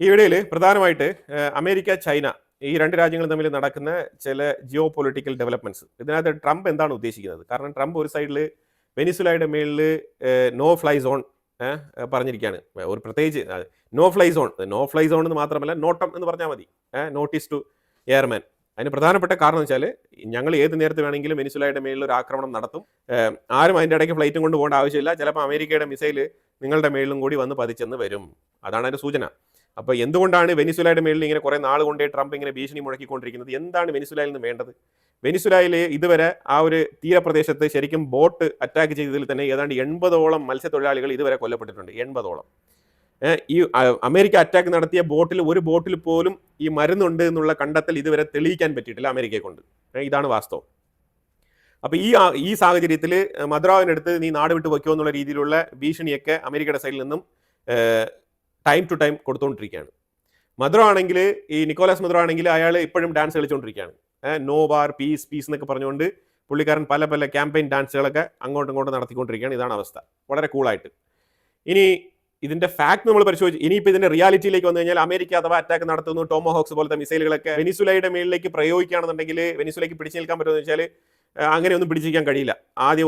ഈ വീഡിയോയിൽ പ്രധാനമായിട്ട് അമേരിക്ക, ചൈന ഈ രണ്ട് രാജ്യങ്ങളും തമ്മിൽ നടക്കുന്ന ചില ജിയോ പൊളിറ്റിക്കൽ ഡെവലപ്മെന്റ്സ്. ഇതിനകത്ത് ട്രംപ് എന്താണ് ഉദ്ദേശിക്കുന്നത്? കാരണം ട്രംപ് ഒരു സൈഡിൽ വെനിസുലയുടെ മേളിൽ നോ ഫ്ലൈ സോൺ പറഞ്ഞിരിക്കുകയാണ്. ഒരു പ്രത്യേകിച്ച് നോ ഫ്ലൈ സോൺ എന്ന് മാത്രമല്ല, നോട്ടം എന്ന് പറഞ്ഞാൽ മതി. Notice to airman. അതിന് പ്രധാനപ്പെട്ട കാരണം എന്ന് വെച്ചാൽ, ഞങ്ങൾ ഏത് നേരത്ത് വേണമെങ്കിലും വെനിസുലയുടെ മേളിൽ ഒരു ആക്രമണം നടത്തും. ആരും അതിൻ്റെ ഇടയ്ക്ക് ഫ്ലൈറ്റും കൊണ്ട് പോകേണ്ട ആവശ്യമില്ല. ചിലപ്പോൾ അമേരിക്കയുടെ മിസൈൽ നിങ്ങളുടെ മേളിലും കൂടി വന്ന് പതിച്ചെന്ന് വരും. അതാണ് അതിൻ്റെ സൂചന. അപ്പോൾ എന്തുകൊണ്ടാണ് വെനിസുലയുടെ മേളിൽ ഇങ്ങനെ കുറേ നാൾ കൊണ്ടേ ട്രംപ് ഇങ്ങനെ ഭീഷണി മുഴക്കിക്കൊണ്ടിരിക്കുന്നത്? എന്താണ് വെനിസുലയിൽ നിന്ന് വേണ്ടത്? വെനിസുലയിൽ ഇതുവരെ ആ ഒരു തീരപ്രദേശത്ത് ശരിക്കും ബോട്ട് അറ്റാക്ക് ചെയ്തതിൽ തന്നെ ഏതാണ്ട് 80ഓളം മത്സ്യത്തൊഴിലാളികൾ ഇതുവരെ കൊല്ലപ്പെട്ടിട്ടുണ്ട്. 80ഓളം. ഈ അമേരിക്ക അറ്റാക്ക് നടത്തിയ ഒരു ബോട്ടിൽ പോലും ഈ മരുന്നുണ്ട് എന്നുള്ള കണ്ടെത്തൽ ഇതുവരെ തെളിയിക്കാൻ പറ്റിയിട്ടില്ല അമേരിക്കയെ കൊണ്ട്. ഇതാണ് വാസ്തവം. അപ്പോൾ ഈ സാഹചര്യത്തിൽ മദ്രാവിനടുത്ത് നീ നാട് വിട്ട് വയ്ക്കുമോ എന്നുള്ള രീതിയിലുള്ള ഭീഷണിയൊക്കെ അമേരിക്കയുടെ സൈഡിൽ നിന്നും ടൈം ടു ടൈം കൊടുത്തുകൊണ്ടിരിക്കുകയാണ്. മദ്രോ ആണെങ്കിൽ, ഈ നിക്കോളാസ് മദ്രോ ആണെങ്കിൽ, അയാൾ ഇപ്പോഴും ഡാൻസ് കളിച്ചുകൊണ്ടിരിക്കുകയാണ്. നോ വാർ, പീസ് പീസ് എന്നൊക്കെ പറഞ്ഞുകൊണ്ട് പുള്ളിക്കാരൻ പല പല ക്യാമ്പയിൻ ഡാൻസുകളൊക്കെ അങ്ങോട്ടും ഇങ്ങോട്ടും നടത്തിക്കൊണ്ടിരിക്കുകയാണ്. ഇതാണ് അവസ്ഥ, വളരെ കൂളായിട്ട്. ഇനി ഇതിന്റെ ഫാക്ട് നമ്മൾ പരിശോധിച്ച് ഇനിയിപ്പോൾ ഇതിന്റെ റിയാലിറ്റിയിലേക്ക് വന്നു കഴിഞ്ഞാൽ, അമേരിക്ക അഥവാ അറ്റാക്ക് നടത്തുന്നു, ടോമോഹോക്സ് പോലത്തെ മിസൈലുകളൊക്കെ വെനിസുലയുടെ മേളിലേക്ക് പ്രയോഗിക്കുകയാണെന്നുണ്ടെങ്കിൽ വെനിസുലയ്ക്ക് പിടിച്ചു നിൽക്കാൻ പറ്റുമെന്ന് വെച്ചാൽ അങ്ങനെയൊന്നും പിടിച്ചിരിക്കാൻ കഴിയില്ല. ആദ്യം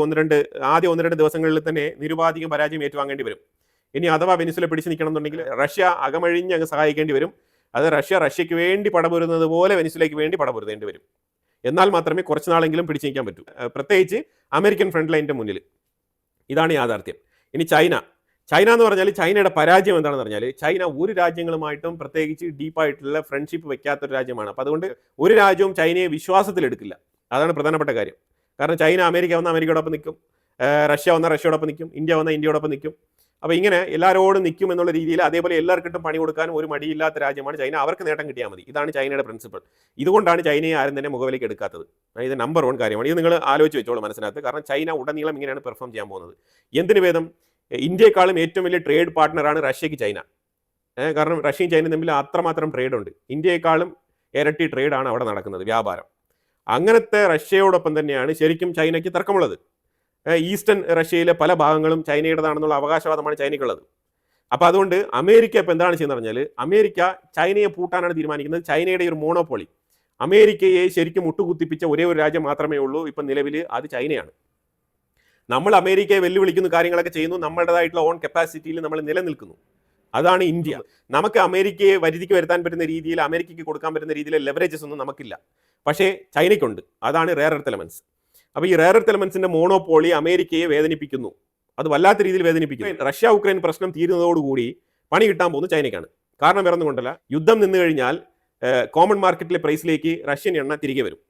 ഒന്ന് രണ്ട് ദിവസങ്ങളിൽ തന്നെ നിരുപാധികം പരാജയം ഏറ്റുവാങ്ങേണ്ടി വരും. ഇനി അഥവാ വെനിസുല പിടിച്ചു നിൽക്കണം എന്നുണ്ടെങ്കിൽ റഷ്യ അകമഴിഞ്ഞ് അങ്ങ് സഹായിക്കേണ്ടി വരും. അത് റഷ്യയ്ക്ക് വേണ്ടി പടപൊരുന്നത് പോലെ വെനിസുലയ്ക്ക് വേണ്ടി പടപൊരുതേണ്ടി വരും. എന്നാൽ മാത്രമേ കുറച്ച് നാളെങ്കിലും പിടിച്ചു നിൽക്കാൻ പറ്റൂ, പ്രത്യേകിച്ച് അമേരിക്കൻ ഫ്രണ്ട് ലൈനിന്റെ മുന്നിൽ. ഇതാണ് യാഥാർത്ഥ്യം. ഇനി ചൈന എന്ന് പറഞ്ഞാൽ, ചൈനയുടെ പരാജയം എന്താണെന്ന് പറഞ്ഞാൽ, ചൈന ഒരു രാജ്യങ്ങളുമായിട്ടും പ്രത്യേകിച്ച് ഡീപ്പായിട്ടുള്ള ഫ്രണ്ട്ഷിപ്പ് വെക്കാത്തൊരു രാജ്യമാണ്. അപ്പോൾ അതുകൊണ്ട് ഒരു രാജ്യവും ചൈനയെ വിശ്വാസത്തിലെടുക്കില്ല. അതാണ് പ്രധാനപ്പെട്ട കാര്യം. കാരണം ചൈന അമേരിക്ക വന്ന അമേരിക്കയോടൊപ്പം നിൽക്കും, റഷ്യ വന്ന റഷ്യയോടൊപ്പം നിൽക്കും, ഇന്ത്യ വന്ന ഇന്ത്യയോടൊപ്പം നിൽക്കും. അപ്പോൾ ഇങ്ങനെ എല്ലാവരോടും നിൽക്കും എന്നുള്ള രീതിയിൽ, അതേപോലെ എല്ലാവർക്കിട്ടും പണി കൊടുക്കാൻ ഒരു മടിയില്ലാത്ത രാജ്യമാണ് ചൈന. അവർക്ക് നേട്ടം കിട്ടിയാൽ മതി. ഇതാണ് ചൈനയുടെ പ്രിൻസിപ്പിൾ. ഇതുകൊണ്ടാണ് ചൈനയെ ആരും തന്നെ മുഖവിലേക്ക് എടുക്കാത്തത്. ഇത് നമ്പർ 1 കാര്യമാണ്. ഇത് നിങ്ങൾ ആലോചിച്ച് വെച്ചോളൂ മനസ്സിനകത്ത്. കാരണം ചൈന ഉടനീളം ഇങ്ങനെയാണ് പെർഫോം ചെയ്യാൻ പോകുന്നത്. എന്തിനു ഭേദം, ഇന്ത്യയെക്കാളും ഏറ്റവും വലിയ ട്രേഡ് പാർട്ട്ണറാണ് റഷ്യക്ക് ചൈന. കാരണം റഷ്യയും ചൈനയും തമ്മിൽ അത്രമാത്രം ട്രേഡ് ഉണ്ട്. ഇന്ത്യയെക്കാളും ഇരട്ടി ട്രേഡാണ് അവിടെ നടക്കുന്നത്, വ്യാപാരം. അങ്ങനത്തെ റഷ്യയോടൊപ്പം തന്നെയാണ് ശരിക്കും ചൈനയ്ക്ക് തർക്കമുള്ളത്. ഈസ്റ്റേൺ റഷ്യയിലെ പല ഭാഗങ്ങളും ചൈനയുടേതാണെന്നുള്ള അവകാശവാദമാണ് ചൈനയ്ക്കുള്ളത്. അപ്പോൾ അതുകൊണ്ട് അമേരിക്ക ഇപ്പോൾ എന്താണ് ചെയ്യുന്നത് പറഞ്ഞാൽ, അമേരിക്ക ചൈനയെ പൂട്ടാനാണ് തീരുമാനിക്കുന്നത്. ചൈനയുടെ ഒരു മോണോപോളി, അമേരിക്കയെ ശരിക്കും മുട്ടുകുത്തിപ്പിച്ച ഒരേ ഒരു രാജ്യം മാത്രമേ ഉള്ളൂ ഇപ്പം നിലവിൽ, അത് ചൈനയാണ്. നമ്മൾ അമേരിക്കയെ വെല്ലുവിളിക്കുന്ന കാര്യങ്ങളൊക്കെ ചെയ്യുന്നു, നമ്മളുടേതായിട്ടുള്ള ഓൺ കപ്പാസിറ്റിയിൽ നമ്മൾ നിലനിൽക്കുന്നു. അതാണ് ഇന്ത്യ. നമുക്ക് അമേരിക്കയെ വരുതിക്ക് വരുത്താൻ പറ്റുന്ന രീതിയിൽ, അമേരിക്കയ്ക്ക് കൊടുക്കാൻ പറ്റുന്ന രീതിയിലെ ലെവറേജസ് ഒന്നും നമുക്കില്ല. പക്ഷേ ചൈനയ്ക്കുണ്ട്. അതാണ് റെയർ എർത്ത് എലമെന്റ്സ്. അപ്പോൾ ഈ റെയർ എർത്ത് എലമെന്റ്സിന്റെ മോണോപോളി അമേരിക്കയെ വേദനിപ്പിക്കുന്നു. അത് വല്ലാത്ത രീതിയിൽ വേദനിപ്പിക്കുന്നു. റഷ്യ ഉക്രൈൻ പ്രശ്നം തീരുന്നതോടുകൂടി പണി കിട്ടാൻ പോകുന്നത് ചൈനയ്ക്കാണ്. കാരണം വേറെ ഒന്നും കൊണ്ടല്ല, യുദ്ധം നിന്ന് കഴിഞ്ഞാൽ കോമൺ മാർക്കറ്റിലെ പ്രൈസിലേക്ക് റഷ്യൻ എണ്ണ തിരികെ വരും.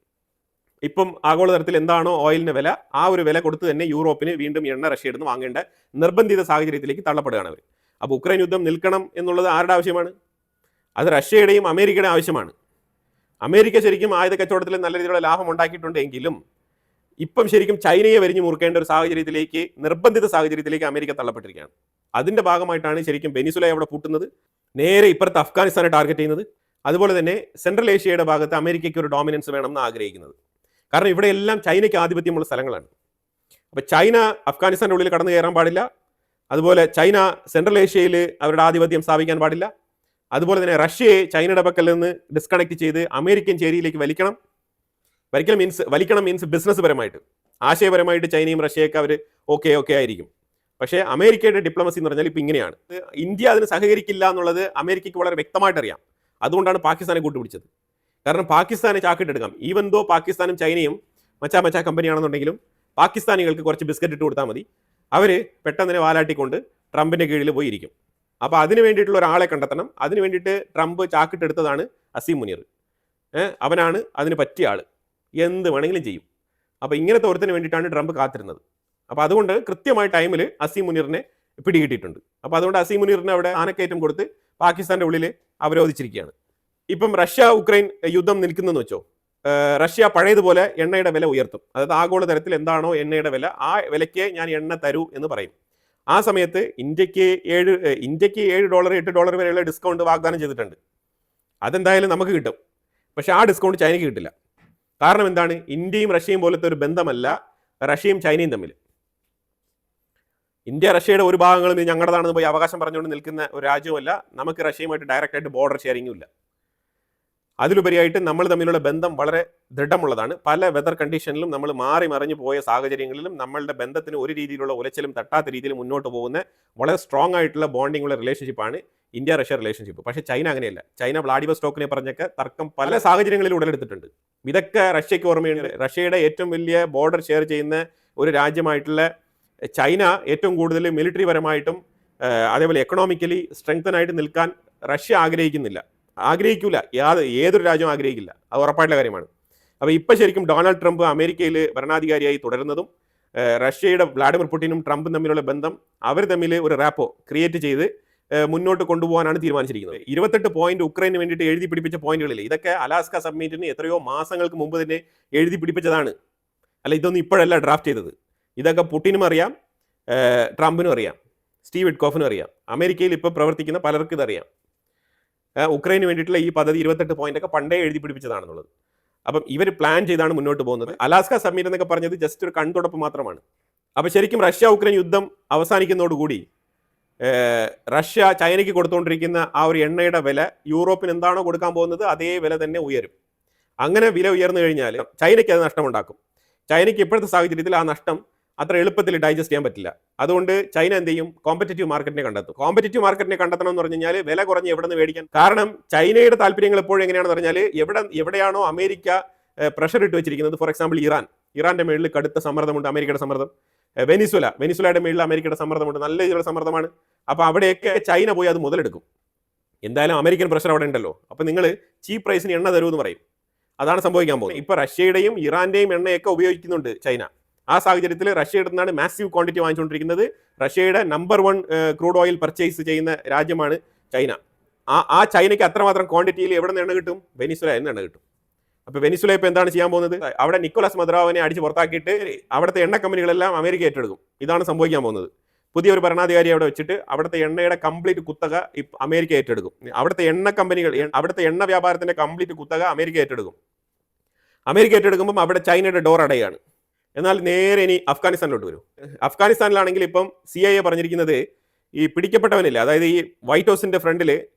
ഇപ്പം ആഗോളതലത്തിൽ എന്താണോ ഓയിലിന് വില, ആ ഒരു വില കൊടുത്ത് തന്നെ യൂറോപ്പിന് വീണ്ടും എണ്ണ റഷ്യയിൽ നിന്ന് വാങ്ങേണ്ട നിർബന്ധിത സാഹചര്യത്തിലേക്ക് തള്ളപ്പെടുകയാണ് അവർ. അപ്പോൾ ഉക്രൈൻ യുദ്ധം നിൽക്കണം എന്നുള്ളത് ആരുടെ ആവശ്യമാണ്? അത് റഷ്യയുടെയും അമേരിക്കയുടെയും ആവശ്യമാണ്. അമേരിക്ക ശരിക്കും ആയുധ കച്ചവടത്തിൽ നല്ല രീതിയിലുള്ള ലാഭം ഉണ്ടാക്കിയിട്ടുണ്ടെങ്കിലും ഇപ്പം ശരിക്കും ചൈനയെ വരിഞ്ഞു മുറുക്കേണ്ട ഒരു സാഹചര്യത്തിലേക്ക്, നിർബന്ധിത സാഹചര്യത്തിലേക്ക് അമേരിക്ക തള്ളപ്പെട്ടിരിക്കുകയാണ്. അതിൻ്റെ ഭാഗമായിട്ടാണ് ശരിക്കും വെനിസുല അവിടെ പൂട്ടുന്നത്, നേരെ ഇപ്പുറത്ത് അഫ്ഗാനിസ്ഥാനെ ടാർഗറ്റ് ചെയ്യുന്നത്. അതുപോലെ തന്നെ സെൻട്രൽ ഏഷ്യയുടെ ഭാഗത്ത് അമേരിക്കയ്ക്ക് ഒരു ഡോമിനൻസ് വേണമെന്ന് ആഗ്രഹിക്കുന്നത്. കാരണം ഇവിടെ എല്ലാം ചൈനയ്ക്ക് ആധിപത്യമുള്ള സ്ഥലങ്ങളാണ്. അപ്പോൾ ചൈന അഫ്ഗാനിസ്ഥാൻ്റെ ഉള്ളിൽ കടന്നു കയറാൻ പാടില്ല. അതുപോലെ ചൈന സെൻട്രൽ ഏഷ്യയിൽ അവരുടെ ആധിപത്യം സ്ഥാപിക്കാൻ പാടില്ല. അതുപോലെ തന്നെ റഷ്യയെ ചൈനയുടെ പക്കൽ നിന്ന് ഡിസ്കണക്ട് ചെയ്ത് അമേരിക്കൻ ചേരിയിലേക്ക് വലിക്കണം മീൻസ് ബിസിനസ് പരമായിട്ട്, ആശയപരമായിട്ട് ചൈനയും റഷ്യയൊക്കെ അവർ ഓക്കെ ആയിരിക്കും. പക്ഷേ അമേരിക്കയുടെ ഡിപ്ലോമസി എന്ന് പറഞ്ഞാൽ ഇപ്പം ഇങ്ങനെയാണ്. ഇന്ത്യ അതിന് സഹകരിക്കില്ല എന്നുള്ളത് അമേരിക്കയ്ക്ക് വളരെ വ്യക്തമായിട്ട് അറിയാം. അതുകൊണ്ടാണ് പാകിസ്ഥാനെ കൂട്ടുപിടിച്ചത്. കാരണം പാകിസ്ഥാനെ ചാക്കിട്ടെടുക്കാം. ഈവൻ ദോ പാകിസ്ഥാനും ചൈനയും മച്ചാ കമ്പനിയാണെന്നുണ്ടെങ്കിലും പാകിസ്ഥാനികൾക്ക് കുറച്ച് ബിസ്ക്കറ്റ് ഇട്ട് കൊടുത്താൽ മതി, അവർ പെട്ടെന്ന് വാലാട്ടിക്കൊണ്ട് ട്രംപിൻ്റെ കീഴിൽ പോയിരിക്കും. അപ്പോൾ അതിന് വേണ്ടിയിട്ടുള്ള ഒരാളെ കണ്ടെത്തണം. അതിന് വേണ്ടിയിട്ട് ട്രംപ് ചാക്കിട്ടെടുത്തതാണ് അസീം മുനീർ. അവനാണ് അതിന് പറ്റിയ ആൾ, എന്ത് വേണമെങ്കിലും ചെയ്യും. അപ്പോൾ ഇങ്ങനത്തെ ഒരുത്തിന് വേണ്ടിയിട്ടാണ് ട്രംപ് കാത്തിരുന്നത്. അപ്പോൾ അതുകൊണ്ട് കൃത്യമായ ടൈമിൽ അസീം മുനീറിനെ പിടികിട്ടിയിട്ടുണ്ട്. അപ്പോൾ അതുകൊണ്ട് അസീം മുനീറിനെ അവിടെ ആനക്കയറ്റം കൊടുത്ത് പാകിസ്ഥാൻ്റെ ഉള്ളിൽ അവരോധിച്ചിരിക്കുകയാണ്. ഇപ്പം റഷ്യ ഉക്രൈൻ യുദ്ധം നിൽക്കുന്നതെന്ന് വെച്ചോ, റഷ്യ പഴയതുപോലെ എണ്ണയുടെ വില ഉയർത്തും. അതായത് ആഗോളതലത്തിൽ എന്താണോ എണ്ണയുടെ വില, ആ വിലയ്ക്ക് ഞാൻ എണ്ണ തരൂ എന്ന് പറയും. ആ സമയത്ത് ഇന്ത്യക്ക് $7 $8 വരെയുള്ള ഡിസ്കൗണ്ട് വാഗ്ദാനം ചെയ്തിട്ടുണ്ട്. അതെന്തായാലും നമുക്ക് കിട്ടും. പക്ഷെ ആ ഡിസ്കൗണ്ട് ചൈനയ്ക്ക് കിട്ടില്ല. കാരണം എന്താണ്? ഇന്ത്യയും റഷ്യയും പോലത്തെ ഒരു ബന്ധമല്ല റഷ്യയും ചൈനയും തമ്മിൽ. ഇന്ത്യ റഷ്യയുടെ ഒരു ഭാഗങ്ങളും ഇത് ഞങ്ങളുടേതാണെന്ന് പോയി അവകാശം പറഞ്ഞുകൊണ്ട് നിൽക്കുന്ന ഒരു രാജ്യവുമല്ല. നമുക്ക് റഷ്യയുമായിട്ട് ഡയറക്റ്റായിട്ട് ബോർഡർ ഷെയറിംഗും ഇല്ല. അതിലുപരിയായിട്ട് നമ്മൾ തമ്മിലുള്ള ബന്ധം വളരെ ദൃഢമുള്ളതാണ്. പല വെതർ കണ്ടീഷനിലും നമ്മൾ മാറി മറിഞ്ഞു പോയ സാഹചര്യങ്ങളിലും നമ്മളുടെ ബന്ധത്തിന് ഒരു രീതിയിലുള്ള ഉലച്ചിലും തട്ടാത്ത രീതിയിൽ മുന്നോട്ട് പോകുന്ന വളരെ സ്ട്രോങ് ആയിട്ടുള്ള ബോണ്ടിംഗ് ഉള്ള റിലേഷൻഷിപ്പാണ് ഇന്ത്യ റഷ്യ റിലേഷൻഷിപ്പ്. പക്ഷേ ചൈന അങ്ങനെയല്ല. ചൈന വ്ളാഡിവോസ്റ്റോക്കിനെ പറഞ്ഞൊക്കെ തർക്കം പല സാഹചര്യങ്ങളിൽ ഉടലെടുത്തിട്ടുണ്ട്. ഇതൊക്കെ റഷ്യയ്ക്ക് ഓർമ്മയുണ്ട്. റഷ്യയുടെ ഏറ്റവും വലിയ ബോർഡർ ഷെയർ ചെയ്യുന്ന ഒരു രാജ്യമായിട്ടുള്ള ചൈന ഏറ്റവും കൂടുതൽ മിലിറ്ററി പരമായിട്ടും അതേപോലെ എക്കണോമിക്കലി സ്ട്രെങ്തനായിട്ട് നിൽക്കാൻ റഷ്യ ആഗ്രഹിക്കില്ല. ഏതൊരു രാജ്യവും ആഗ്രഹിക്കില്ല. അത് ഉറപ്പായിട്ടുള്ള കാര്യമാണ്. അപ്പോൾ ഇപ്പോൾ ശരിക്കും ഡൊണാൾഡ് ട്രംപ് അമേരിക്കയിൽ ഭരണാധികാരിയായി തുടരുന്നതും റഷ്യയുടെ വ്ളാഡിമിർ പുടിനും ട്രംപും തമ്മിലുള്ള ബന്ധം അവർ തമ്മിൽ ഒരു റാപ്പോ ക്രിയേറ്റ് ചെയ്ത് മുന്നോട്ട് കൊണ്ടുപോകാനാണ് തീരുമാനിച്ചിരിക്കുന്നത്. 28 പോയിന്റ് ഉക്രൈന് വേണ്ടിയിട്ട് എഴുതി പിടിപ്പിച്ച പോയിന്റുകളിൽ ഇതൊക്കെ അലാസ്ക സബ്മിറ്റിന് എത്രയോ മാസങ്ങൾക്ക് മുമ്പ് തന്നെ എഴുതി പിടിപ്പിച്ചതാണ്. അല്ല, ഇതൊന്നും ഇപ്പോഴല്ല ഡ്രാഫ്റ്റ് ചെയ്തത്. ഇതൊക്കെ പുടിനും അറിയാം, ട്രംപിനും അറിയാം, സ്റ്റീവ് വിറ്റ്കോഫിനും അറിയാം. അമേരിക്കയിൽ ഇപ്പോൾ പ്രവർത്തിക്കുന്ന പലർക്കും ഇതറിയാം. ഉക്രൈന് വേണ്ടിയിട്ടുള്ള ഈ പദ്ധതി 28 പോയിന്റൊക്കെ പണ്ടേ എഴുതി പിടിപ്പിച്ചതാണെന്നുള്ളത്. അപ്പം ഇവർ പ്ലാൻ ചെയ്താണ് മുന്നോട്ട് പോകുന്നത്. അലാസ്ക സബ്മിറ്റ് എന്നൊക്കെ പറഞ്ഞത് ജസ്റ്റ് ഒരു കൺതുടപ്പ് മാത്രമാണ്. അപ്പോൾ ശരിക്കും റഷ്യ ഉക്രൈൻ യുദ്ധം അവസാനിക്കുന്നതോടുകൂടി റഷ്യ ചൈനയ്ക്ക് കൊടുത്തുകൊണ്ടിരിക്കുന്ന ആ ഒരു എണ്ണയുടെ വില യൂറോപ്പിന് എന്താണോ കൊടുക്കാൻ പോകുന്നത് അതേ വില തന്നെ ഉയരും. അങ്ങനെ വില ഉയർന്നു കഴിഞ്ഞാൽ ചൈനയ്ക്ക് അത് നഷ്ടമുണ്ടാക്കും. ചൈനയ്ക്ക് ഇപ്പോഴത്തെ സാഹചര്യത്തിൽ ആ നഷ്ടം അത്ര എളുപ്പത്തിൽ ഡൈജസ്റ്റ് ചെയ്യാൻ പറ്റില്ല. അതുകൊണ്ട് ചൈന എന്ത് ചെയ്യും? കോമ്പറ്റീറ്റീവ് മാർക്കറ്റിനെ കണ്ടെത്തും. കോമ്പറ്റീറ്റീവ് മാർക്കറ്റിനെ കണ്ടെത്തണം എന്ന് പറഞ്ഞു കഴിഞ്ഞാൽ വില കുറഞ്ഞ് എവിടെ നിന്ന് മേടിക്കാൻ. കാരണം ചൈനയുടെ താല്പര്യങ്ങൾ എപ്പോഴും എങ്ങനെയാണെന്ന് പറഞ്ഞാൽ എവിടെയാണോ അമേരിക്ക പ്രഷർ ഇട്ട് വെച്ചിരിക്കുന്നത്, ഫോർ എക്സാമ്പിൾ ഇറാന്റെ മേളിൽ കടുത്ത സമ്മർദ്ദമുണ്ട്, അമേരിക്കയുടെ സമ്മർദ്ദം. വെനിസുലയുടെ മേളിൽ അമേരിക്കയുടെ സമ്മർദ്ദമുണ്ട്, നല്ല രീതിയിലുള്ള സമ്മർദ്ദമാണ്. അപ്പോൾ അവിടെയൊക്കെ ചൈന പോയി അത് മുതലെടുക്കും. എന്തായാലും അമേരിക്കൻ പ്രഷർ അവിടെ ഉണ്ടല്ലോ, അപ്പോൾ നിങ്ങൾ ചീപ്പ് പ്രൈസിന് എണ്ണ തരുമെന്ന് പറയും. അതാണ് സംഭവിക്കാൻ പോകുന്നത്. ഇപ്പോൾ റഷ്യയുടെയും ഇറാന്റെയും എണ്ണയൊക്കെ ഉപയോഗിക്കുന്നുണ്ട് ചൈന. ആ സാഹചര്യത്തിൽ റഷ്യയുടെ നിന്നാണ് മാസീവ് ക്വാണ്ടിറ്റി വാങ്ങിച്ചുകൊണ്ടിരിക്കുന്നത്. റഷ്യയുടെ നമ്പർ 1 ക്രൂഡ് ഓയിൽ പർച്ചേസ് ചെയ്യുന്ന രാജ്യമാണ് ചൈന. ആ ചൈനയ്ക്ക് അത്രമാത്രം ക്വാണ്ടിറ്റിയിൽ എവിടെ നിന്ന് എണ്ണ കിട്ടും? വെനിസുലയിൽ നിന്ന് എണ്ണ കിട്ടും. അപ്പോൾ വെനിസുല ഇപ്പോൾ എന്താണ് ചെയ്യാൻ പോകുന്നത്? അവിടെ നിക്കോളാസ് മദുറോവിനെ അടിച്ച് പുറത്താക്കിയിട്ട് അവിടുത്തെ എണ്ണ കമ്പനികളെല്ലാം അമേരിക്ക ഏറ്റെടുക്കും. ഇതാണ് സംഭവിക്കാൻ പോകുന്നത്. പുതിയൊരു ഭരണാധികാരി അവിടെ വെച്ചിട്ട് അവിടുത്തെ എണ്ണയുടെ കംപ്ലീറ്റ് കുത്തക അമേരിക്ക ഏറ്റെടുക്കും. അവിടുത്തെ എണ്ണ വ്യാപാരത്തിന്റെ കംപ്ലീറ്റ് കുത്തക അമേരിക്ക ഏറ്റെടുക്കും. അമേരിക്ക ഏറ്റെടുക്കുമ്പം അവിടെ ചൈനയുടെ ഡോർ അടയാണ്. എന്നാൽ നേരെ ഇനി അഫ്ഗാനിസ്ഥാനിലോട്ട് വരും. അഫ്ഗാനിസ്ഥാനിലാണെങ്കിൽ ഇപ്പം CIA പറഞ്ഞിരിക്കുന്നത് ഈ പിടിക്കപ്പെട്ടവനില്ല, അതായത് ഈ വൈറ്റ് ഹൗസിന്റെ ഫ്രണ്ടിൽ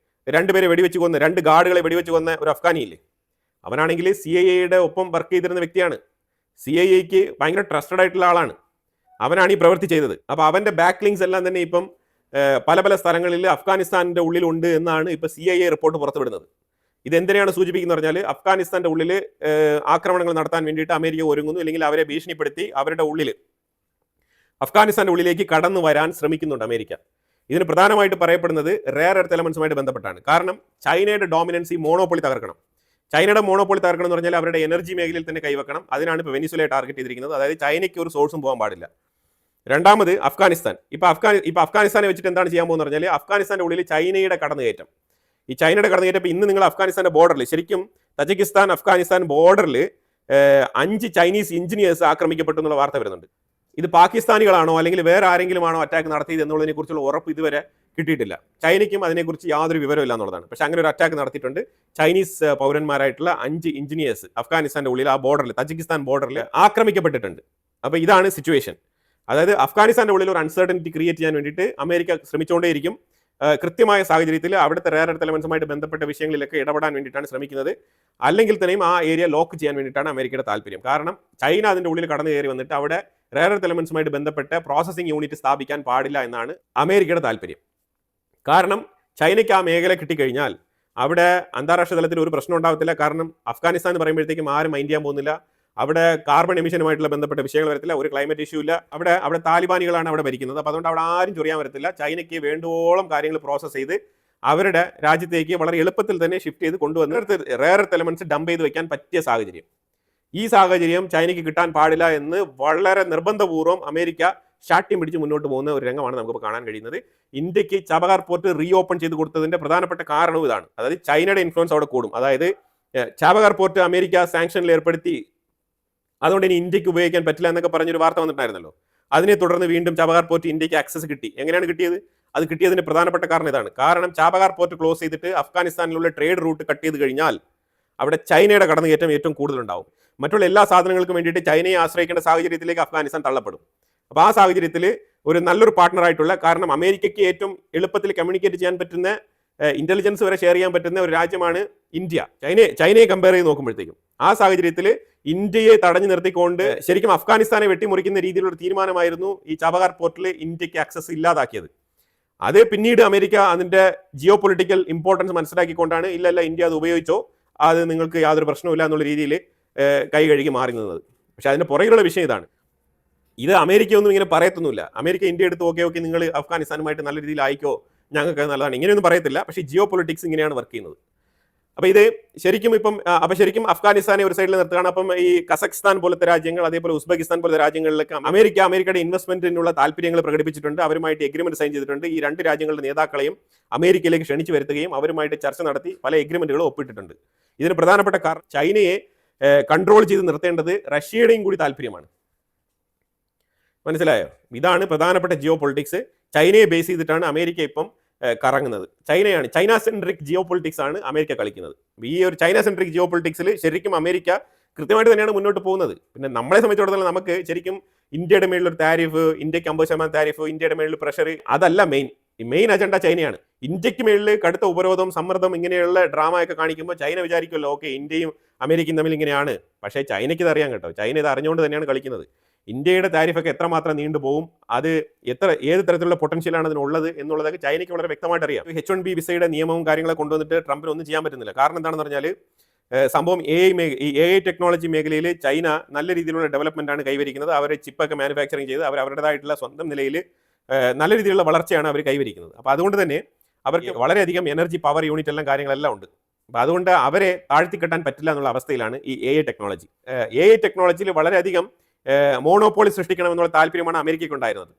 2 പേരെ വെടിവെച്ച് കൊന്ന 2 ഗാർഡുകളെ വെടിവെച്ച് കൊന്ന ഒരു അഫ്ഗാനിയില്ലേ, അവനാണെങ്കിൽ CIA ഒപ്പം വർക്ക് ചെയ്തിരുന്ന വ്യക്തിയാണ്. CIA ഭയങ്കര ട്രസ്റ്റഡ് ആയിട്ടുള്ള ആളാണ്. അവനാണ് ഈ പ്രവൃത്തി ചെയ്തത്. അപ്പോൾ അവന്റെ ബാക്ക് ലിങ്ക്സ് എല്ലാം തന്നെ ഇപ്പം പല സ്ഥലങ്ങളിൽ അഫ്ഗാനിസ്ഥാനിന്റെ ഉള്ളിലുണ്ട് എന്നാണ് ഇപ്പം CIA റിപ്പോർട്ട് പുറത്തുവിടുന്നത്. ഇതെന്തിനാണ് സൂചിപ്പിക്കുന്നത് പറഞ്ഞാൽ അഫ്ഗാനിസ്ഥാന്റെ ഉള്ളിൽ ആക്രമണങ്ങൾ നടത്താൻ വേണ്ടിയിട്ട് അമേരിക്ക ഒരുങ്ങുന്നു, അല്ലെങ്കിൽ അവരെ ഭീഷണിപ്പെടുത്തി അവരുടെ ഉള്ളിൽ അഫ്ഗാനിസ്ഥാന്റെ ഉള്ളിലേക്ക് കടന്നു വരാൻ ശ്രമിക്കുന്നുണ്ട് അമേരിക്ക. ഇതിന് പ്രധാനമായിട്ട് പറയപ്പെടുന്നത് റെയർ എർത്ത് എലമെന്റ്സുമായിട്ട് ബന്ധപ്പെട്ടാണ്. കാരണം ചൈനയുടെ ഡോമിനൻസ് ഈ മോണോപ്പൊളി തകർക്കണം. ചൈനയുടെ മോണോപ്പൊളി തകർക്കണം എന്ന് പറഞ്ഞാൽ അവരുടെ എനർജി മേഖലയിൽ തന്നെ കൈവെക്കണം. അതിനാണ് ഇപ്പോൾ വെനിസുലയെ ടാർഗറ്റ് ചെയ്തിരിക്കുന്നത്. അതായത് ചൈനയ്ക്ക് ഒരു സോഴ്സും പോകാൻ പാടില്ല. രണ്ടാമത് അഫ്ഗാനിസ്ഥാൻ. ഇപ്പോൾ അഫ്ഗാനിസ്ഥാനെ വെച്ചിട്ട് എന്താണ് ചെയ്യാൻ പോകുന്നത് പറഞ്ഞാൽ അഫ്ഗാനിസ്ഥാന്റെ ഉള്ളിൽ ചൈനയുടെ കടന്നുകയറ്റം. ഈ ചൈനയുടെ കടന്നുകയറ്റം ഇന്ന് നിങ്ങൾ അഫ്ഗാനിസ്ഥാന്റെ ബോർഡറിൽ, ശരിക്കും തജിക്കിസ്ഥാൻ അഫ്ഗാനിസ്ഥാൻ ബോർഡറിൽ 5 ചൈനീസ് എഞ്ചിനീയേഴ്സ് ആക്രമിക്കപ്പെട്ടു എന്നുള്ള വാർത്ത വരുന്നുണ്ട്. ഇത് പാകിസ്ഥാനികളാണോ അല്ലെങ്കിൽ വേറെ ആരെങ്കിലും ആണോ അറ്റാക്ക് നടത്തിയത് എന്നുള്ളതിനെ കുറിച്ചുള്ള ഉറപ്പ് ഇതുവരെ കിട്ടിയിട്ടില്ല. ചൈനയ്ക്കും അതിനെക്കുറിച്ച് യാതൊരു വിവരമില്ല എന്നുള്ളതാണ്. പക്ഷേ അങ്ങനെ ഒരു അറ്റാക്ക് നടത്തിയിട്ടുണ്ട്. ചൈനീസ് പൗരന്മാരായിട്ടുള്ള 5 എഞ്ചിനീയേഴ്സ് അഫ്ഗാനിസ്ഥാന്റെ ഉള്ളിൽ ആ ബോർഡറിൽ, തജിക്കിസ്ഥാൻ ബോർഡറിൽ ആക്രമിക്കപ്പെട്ടിട്ടുണ്ട്. അപ്പോൾ ഇതാണ് സിറ്റുവേഷൻ. അതായത് അഫ്ഗാനിസ്ഥാന്റെ ഉള്ളിൽ ഒരു അൺസർട്ടനിറ്റി ക്രിയേറ്റ് ചെയ്യാൻ വേണ്ടിയിട്ട് അമേരിക്ക ശ്രമിച്ചുകൊണ്ടേയിരിക്കും. കൃത്യമായ സാഹചര്യത്തിൽ അവിടുത്തെ റെയർ എർത്ത് എലമെന്റ്സുമായിട്ട് ബന്ധപ്പെട്ട വിഷയങ്ങളിലൊക്കെ ഇടപെടാൻ വേണ്ടിയിട്ടാണ് ശ്രമിക്കുന്നത്. അല്ലെങ്കിൽ തന്നെയും ആ ഏരിയ ലോക്ക് ചെയ്യാൻ വേണ്ടിയിട്ടാണ് അമേരിക്കയുടെ താല്പര്യം. കാരണം ചൈന അതിൻ്റെ ഉള്ളിൽ കടന്നു കയറി വന്നിട്ട് അവിടെ റെയർ എർത്ത് എലമെന്റ്സുമായിട്ട് ബന്ധപ്പെട്ട പ്രോസസ്സിംഗ് യൂണിറ്റ് സ്ഥാപിക്കാൻ പാടില്ല എന്നാണ് അമേരിക്കയുടെ താല്പര്യം. കാരണം ചൈനയ്ക്ക് ആ മേഖല കിട്ടിക്കഴിഞ്ഞാൽ അവിടെ അന്താരാഷ്ട്ര തലത്തിൽ ഒരു പ്രശ്നം ഉണ്ടാകത്തില്ല. കാരണം അഫ്ഗാനിസ്ഥാൻ എന്ന് പറയുമ്പോഴത്തേക്കും ആരും മൈൻഡ് ചെയ്യാൻ പോകുന്നില്ല. അവിടെ കാർബൺ എമിഷനുമായിട്ടുള്ള ബന്ധപ്പെട്ട വിഷയങ്ങൾ വരത്തില്ല, ഒരു ക്ലൈമറ്റ് ഇഷ്യൂ ഇല്ല. അവിടെ താലിബാനികളാണ് അവിടെ ഭരിക്കുന്നത്. അപ്പോൾ അതുകൊണ്ട് അവിടെ ആരും ചൊറിയാൻ വരത്തില്ല. ചൈനയ്ക്ക് വേണ്ടുവോളം കാര്യങ്ങൾ പ്രോസസ്സ് ചെയ്ത് അവരുടെ രാജ്യത്തേക്ക് വളരെ എളുപ്പത്തിൽ തന്നെ ഷിഫ്റ്റ് ചെയ്ത് കൊണ്ടുവന്ന് റെയർ എർത്ത് എലമെന്റ്സ് ഡംപ് ചെയ്ത് വെക്കാൻ പറ്റിയ സാഹചര്യം. ഈ സാഹചര്യം ചൈനയ്ക്ക് കിട്ടാൻ പാടില്ല എന്ന് വളരെ നിർബന്ധപൂർവ്വം അമേരിക്ക ശാഠ്യം പിടിച്ച് മുന്നോട്ട് പോകുന്ന ഒരു രംഗമാണ് നമുക്കിപ്പോൾ കാണാൻ കഴിയുന്നത്. ഇന്ത്യക്ക് ചബഹാർ പോർട്ട് റീ ഓപ്പൺ ചെയ്ത് കൊടുത്തതിന്റെ പ്രധാനപ്പെട്ട കാരണവും ഇതാണ്. അതായത് ചൈനയുടെ ഇൻഫ്ലുവൻസ് അവിടെ കൂടും. അതായത് ചബഹാർ പോർട്ട് അമേരിക്ക സാങ്ഷനിൽ ഏർപ്പെടുത്തി, അതുകൊണ്ട് ഇനി ഇന്ത്യക്ക് ഉപയോഗിക്കാൻ പറ്റില്ല എന്നൊക്കെ പറഞ്ഞൊരു വാർത്ത വന്നിട്ടുണ്ടായിരുന്നല്ലോ. അതിനെ തുടർന്ന് വീണ്ടും ചബഹാർ പോർട്ട് ഇന്ത്യക്ക് ആക്സസ് കിട്ടി. എങ്ങനെയാണ് കിട്ടിയത്? അത് കിട്ടിയതിന്റെ പ്രധാനപ്പെട്ട കാരണം ഇതാണ്. കാരണം ചബഹാർ പോർട്ട് ക്ലോസ് ചെയ്തിട്ട് അഫ്ഗാനിസ്ഥാനിലുള്ള ട്രേഡ് റൂട്ട് കട്ട് ചെയ്ത് കഴിഞ്ഞാൽ അവിടെ ചൈനയുടെ കടന്നുകയറ്റം ഏറ്റവും കൂടുതലുണ്ടാവും. മറ്റുള്ള എല്ലാ സാധനങ്ങൾക്കും വേണ്ടിയിട്ട് ചൈനയെ ആശ്രയിക്കേണ്ട സാഹചര്യത്തിലേക്ക് അഫ്ഗാനിസ്ഥാൻ തള്ളപ്പെടും. അപ്പോൾ ആ സാഹചര്യത്തിൽ ഒരു നല്ലൊരു പാർട്ട്ണറായിട്ടുള്ള, കാരണം അമേരിക്കയ്ക്ക് ഏറ്റവും എളുപ്പത്തിൽ കമ്മ്യൂണിക്കേറ്റ് ചെയ്യാൻ പറ്റുന്ന, ഇന്റലിജൻസ് വരെ ഷെയർ ചെയ്യാൻ പറ്റുന്ന ഒരു രാജ്യമാണ് ഇന്ത്യ. ചൈനയെ കമ്പയർ ചെയ്ത് നോക്കുമ്പോഴത്തേക്കും ആ സാഹചര്യത്തിൽ ഇന്ത്യയെ തടഞ്ഞു നിർത്തിക്കൊണ്ട് ശരിക്കും അഫ്ഗാനിസ്ഥാനെ വെട്ടിമുറിക്കുന്ന രീതിയിലുള്ള തീരുമാനമായിരുന്നു ഈ ചബഹാർ പോർട്ടിൽ ഇന്ത്യക്ക് ആക്സസ് ഇല്ലാതാക്കിയത്. അത് പിന്നീട് അമേരിക്ക അതിന്റെ ജിയോ പൊളിറ്റിക്കൽ ഇമ്പോർട്ടൻസ് മനസ്സിലാക്കിക്കൊണ്ടാണ് ഇല്ല ഇന്ത്യ അത് ഉപയോഗിച്ചോ, അത് നിങ്ങൾക്ക് യാതൊരു പ്രശ്നവുമില്ല എന്നുള്ള രീതിയിൽ കൈ കഴുകി മാറി നിന്നത്. പക്ഷെ അതിന്റെ പുറകിലുള്ള വിഷയം ഇതാണ്. ഇത് അമേരിക്ക ഒന്നും ഇങ്ങനെ പറയത്തൊന്നുമില്ല. അമേരിക്ക ഇന്ത്യ എടുത്ത് ഓക്കെ നിങ്ങൾ അഫ്ഗാനിസ്ഥാനുമായിട്ട് നല്ല രീതിയിൽ ആയിക്കോ, ഞങ്ങൾക്ക് നല്ലതാണ്, ഇങ്ങനെയൊന്നും പറയത്തില്ല. പക്ഷേ ജിയോ പൊളിറ്റിക്സ് ഇങ്ങനെയാണ് വർക്ക് ചെയ്യുന്നത്. അപ്പോൾ ഇത് ശരിക്കും ശരിക്കും അഫ്ഗാനിസ്ഥാനെ ഒരു സൈഡിൽ നിർത്തുകയാണ്. അപ്പം ഈ കസഖ്സ്ഥാൻ പോലത്തെ രാജ്യങ്ങൾ, അതേപോലെ ഉസ്ബെക്കിസ്ഥാൻ പോലത്തെ രാജ്യങ്ങളിലൊക്കെ അമേരിക്കയുടെ ഇൻവെസ്റ്റ്മെന്റിനുള്ള താല്പര്യങ്ങൾ പ്രകടിപ്പിച്ചിട്ടുണ്ട്. അവരുമായിട്ട് എഗ്രിമെന്റ് സൈൻ ചെയ്തിട്ടുണ്ട്. ഈ രണ്ട് രാജ്യങ്ങളുടെ നേതാക്കളെയും അമേരിക്കയിലേക്ക് ക്ഷണിച്ചു വരുത്തുകയും അവരുമായിട്ട് ചർച്ച നടത്തി പല എഗ്രിമെന്റുകളും ഒപ്പിട്ടിട്ടുണ്ട്. ഇതിന് പ്രധാനപ്പെട്ട കാരണം ചൈനയെ കൺട്രോൾ ചെയ്ത് നിർത്തേണ്ടത് റഷ്യയുടെയും കൂടി താല്പര്യമാണ്. മനസ്സിലായോ? ഇതാണ് പ്രധാനപ്പെട്ട ജിയോ പൊളിറ്റിക്സ്. ചൈനയെ ബേസ് ചെയ്തിട്ടാണ് അമേരിക്ക ഇപ്പം കറങ്ങുന്നത്. ചൈന സെൻട്രിക് ജിയോ പൊളിറ്റിക്സ് ആണ് അമേരിക്ക കളിക്കുന്നത്. ഈ ഒരു ചൈന സെൻട്രിക് ജിയോ പൊളിറ്റിക്സിൽ ശരിക്കും അമേരിക്ക കൃത്യമായിട്ട് തന്നെയാണ് മുന്നോട്ട് പോകുന്നത്. പിന്നെ നമ്മളെ സംബന്ധിച്ചിടത്തോളം നമുക്ക് ശരിക്കും ഇന്ത്യയുടെ മേളിലൊരു താരിഫ്, ഇന്ത്യക്ക് 50% താരിഫ്, ഇന്ത്യയുടെ മേളിൽ പ്രഷർ, അതല്ല മെയിൻ അജണ്ട ചൈനയാണ്. ഇന്ത്യക്ക് മേളിൽ കടുത്ത ഉപരോധം, സമ്മർദ്ദം, ഇങ്ങനെയുള്ള ഡ്രാമ ഒക്കെ കാണിക്കുമ്പോൾ ചൈന വിചാരിക്കുമല്ലോ ഓക്കെ ഇന്ത്യയും അമേരിക്കയും തമ്മിൽ ഇങ്ങനെയാണ്. പക്ഷേ ചൈനയ്ക്ക് ഇത് അറിയാം കേട്ടോ. ചൈന ഇത് അറിഞ്ഞുകൊണ്ട് തന്നെയാണ് കളിക്കുന്നത്. ഇന്ത്യയുടെ താരിഫൊക്കെ എത്രമാത്രം നീണ്ടുപോകും, അത് ഏത് തരത്തിലുള്ള പൊട്ടൻഷ്യലാണ് അതിനുള്ളത് എന്നുള്ളതൊക്കെ ചൈനയ്ക്ക് വളരെ വ്യക്തമായിട്ട് അറിയാം. H1B വിസയുടെ നിയമവും കാര്യങ്ങളൊക്കെ കൊണ്ടുവന്നിട്ട് ട്രംപിന് ഒന്നും ചെയ്യാൻ പറ്റുന്നില്ല. കാരണം എന്താണെന്ന് പറഞ്ഞാൽ സംഭവം AI ടെക്നോളജി മേഖലയിൽ ചൈന നല്ല രീതിയിലുള്ള ഡെവലപ്മെന്റ് ആണ് കൈവരിക്കുന്നത്. അവർ ചിപ്പൊക്കെ മാനുഫാക്ചറിങ് ചെയ്ത് അവരുടേതായിട്ടുള്ള സ്വന്തം നിലയിൽ നല്ല രീതിയിലുള്ള വളർച്ചയാണ് അവർ കൈവരിക്കുന്നത്. അപ്പോൾ അതുകൊണ്ട് തന്നെ അവർക്ക് വളരെയധികം എനർജി, പവർ യൂണിറ്റ് എല്ലാം കാര്യങ്ങളെല്ലാം ഉണ്ട്. അപ്പോൾ അതുകൊണ്ട് അവരെ താഴ്ത്തിക്കെട്ടാൻ പറ്റില്ല എന്നുള്ള അവസ്ഥയിലാണ് ഈ AI ടെക്നോളജി. AI ടെക്നോളജിയിൽ വളരെയധികം മോണോപോളി സൃഷ്ടിക്കണമെന്നുള്ള താല്പര്യമാണ് അമേരിക്കയ്ക്ക് ഉണ്ടായിരുന്നത്.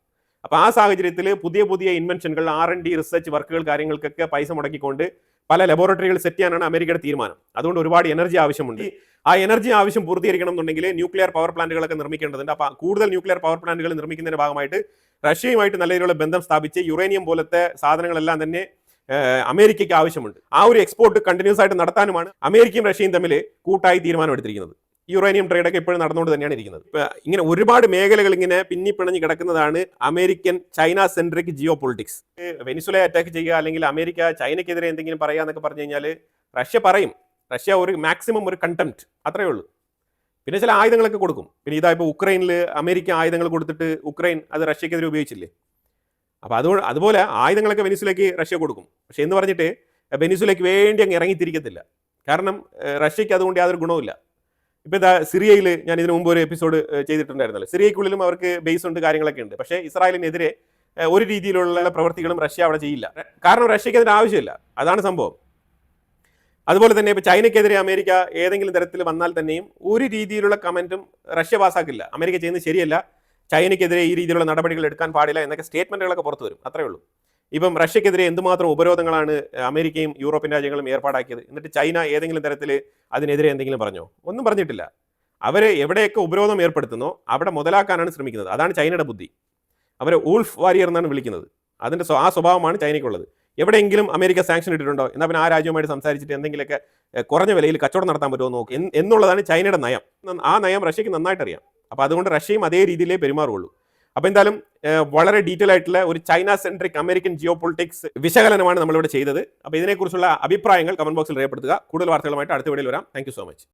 അപ്പോൾ ആ സാഹചര്യത്തിൽ പുതിയ ഇൻവെൻഷനുകൾ, R&D റിസർച്ച് വർക്കുകൾ കാര്യങ്ങൾക്കൊക്കെ പൈസ മുടക്കിക്കൊണ്ട് പല ലബോറട്ടറികൾ സെറ്റ് ചെയ്യാനാണ് അമേരിക്കയുടെ തീരുമാനം. അതുകൊണ്ട് ഒരുപാട് എനർജി ആവശ്യമുണ്ട്. ആ എനർജി ആവശ്യം പൂർത്തീകരിക്കണം എന്നുണ്ടെങ്കിൽ ന്യൂക്ലിയർ പവർ പ്ലാന്റുകളൊക്കെ നിർമ്മിക്കേണ്ടതുണ്ട്. അപ്പോൾ കൂടുതൽ ന്യൂക്ലിയർ പവർ പ്ലാന്റുകൾ നിർമ്മിക്കുന്നതിന്റെ ഭാഗമായിട്ട് റഷ്യയുമായിട്ട് നല്ല രീതിയിലുള്ള ബന്ധം സ്ഥാപിച്ച് യുറേനിയം പോലത്തെ സാധനങ്ങളെല്ലാം തന്നെ അമേരിക്കയ്ക്ക് ആവശ്യമുണ്ട്. ആ ഒരു എക്സ്പോർട്ട് കണ്ടിന്യൂസ് ആയിട്ട് നടത്താനുമാണ് അമേരിക്കയും റഷ്യയും തമ്മിൽ കൂട്ടായി തീരുമാനമെടുത്തിരിക്കുന്നത്. യുറേനിയം ട്രേഡൊക്കെ ഇപ്പോഴും നടന്നുകൊണ്ട് തന്നെയാണ് ഇരിക്കുന്നത്. ഇങ്ങനെ ഒരുപാട് മേഖലകൾ ഇങ്ങനെ പിന്നിപ്പിണഞ്ഞ് കിടക്കുന്നതാണ് American China centric geopolitics. വെനിസുലയെ അറ്റാക്ക് ചെയ്യുക, അല്ലെങ്കിൽ അമേരിക്ക ചൈനയ്ക്കെതിരെ എന്തെങ്കിലും പറയുക എന്നൊക്കെ പറഞ്ഞു കഴിഞ്ഞാൽ റഷ്യ പറയും. റഷ്യ ഒരു മാക്സിമം ഒരു കണ്ടംപ്റ്റ്, അത്രയേ ഉള്ളൂ. പിന്നെ ചില ആയുധങ്ങളൊക്കെ കൊടുക്കും. പിന്നെ ഇപ്പോൾ ഉക്രൈനിൽ അമേരിക്ക ആയുധങ്ങൾ കൊടുത്തിട്ട് ഉക്രൈൻ അത് റഷ്യക്കെതിരെ ഉപയോഗിച്ചില്ലേ. അപ്പോൾ അതുപോലെ ആയുധങ്ങളൊക്കെ വെനിസുലയ്ക്ക് റഷ്യ കൊടുക്കും. പക്ഷെ എന്ന് പറഞ്ഞിട്ട് വെനിസുലയ്ക്ക് വേണ്ടി അങ്ങ് ഇറങ്ങിത്തിരിക്കത്തില്ല. കാരണം റഷ്യയ്ക്ക് അതുകൊണ്ട് യാതൊരു ഗുണവുമില്ല. ഇപ്പോൾ ഇതാ സിറിയയിൽ ഞാൻ ഇതിനു മുമ്പ് ഒരു എപ്പിസോഡ് ചെയ്തിട്ടുണ്ടായിരുന്നല്ലോ. സിറിയയ്ക്കുള്ളിലും അവർക്ക് ബേസ് ഉണ്ട്, കാര്യങ്ങളൊക്കെ ഉണ്ട്. പക്ഷേ ഇസ്രായേലിനെതിരെ ഒരു രീതിയിലുള്ള പ്രവർത്തികളും റഷ്യ അവിടെ ചെയ്യില്ല. കാരണം റഷ്യയ്ക്ക് അതിന് ആവശ്യമില്ല. അതാണ് സംഭവം. അതുപോലെ തന്നെ ഇപ്പോൾ ചൈനയ്ക്കെതിരെ അമേരിക്ക ഏതെങ്കിലും തരത്തിൽ വന്നാൽ തന്നെയും ഒരു രീതിയിലുള്ള കമന്റും റഷ്യ പാസ്സാക്കില്ല. അമേരിക്ക ചെയ്യുന്നത് ശരിയല്ല, ചൈനയ്ക്കെതിരെ ഈ രീതിയിലുള്ള നടപടികൾ എടുക്കാൻ പാടില്ല എന്നൊക്കെ സ്റ്റേറ്റ്മെന്റുകളൊക്കെ പുറത്തു വരും. അത്രയേ ഉള്ളൂ. ഇപ്പം റഷ്യക്കെതിരെ എന്തുമാത്രം ഉപരോധങ്ങളാണ് അമേരിക്കയും യൂറോപ്യൻ രാജ്യങ്ങളും ഏർപ്പാടാക്കിയത്. എന്നിട്ട് ചൈന ഏതെങ്കിലും തരത്തിൽ അതിനെതിരെ എന്തെങ്കിലും പറഞ്ഞോ? ഒന്നും പറഞ്ഞിട്ടില്ല. അവരെ എവിടെയൊക്കെ ഉപരോധം ഏർപ്പെടുത്തുന്നോ അവിടെ മുതലാക്കാനാണ് ശ്രമിക്കുന്നത്. അതാണ് ചൈനയുടെ ബുദ്ധി. അവരെ ഊൾഫ് വാരിയർ എന്നാണ് വിളിക്കുന്നത്. അതിൻ്റെ ആ സ്വഭാവമാണ് ചൈനയ്ക്കുള്ളത്. എവിടെയെങ്കിലും അമേരിക്ക സാങ്ഷൻ ഇട്ടിട്ടുണ്ടോ, എന്നാൽ പിന്നെ ആ രാജ്യവുമായിട്ട് സംസാരിച്ചിട്ട് എന്തെങ്കിലുമൊക്കെ കുറഞ്ഞ വിലയിൽ കച്ചവടം നടത്താൻ പറ്റുമോ നോക്ക് എന്നുള്ളതാണ് ചൈനയുടെ നയം. ആ നയം റഷ്യക്ക് നന്നായിട്ട് അറിയാം. അപ്പോൾ അതുകൊണ്ട് റഷ്യയും അതേ രീതിയിലേ പെരുമാറുള്ളൂ. അപ്പോൾ എന്തായാലും വളരെ ഡീറ്റെയിൽ ആയിട്ടുള്ള ഒരു China centric American geopolitics വിശകലനമാണ് നമ്മളിവിടെ ചെയ്തത്. അപ്പോൾ ഇതിനെക്കുറിച്ചുള്ള അഭിപ്രായങ്ങൾ കമന്റ് ബോക്സിൽ രേഖപ്പെടുത്തുക. കൂടുതൽ വാർത്തകളുമായിട്ട് അടുത്ത വീഡിയോയിൽ വരാം. Thank you so much.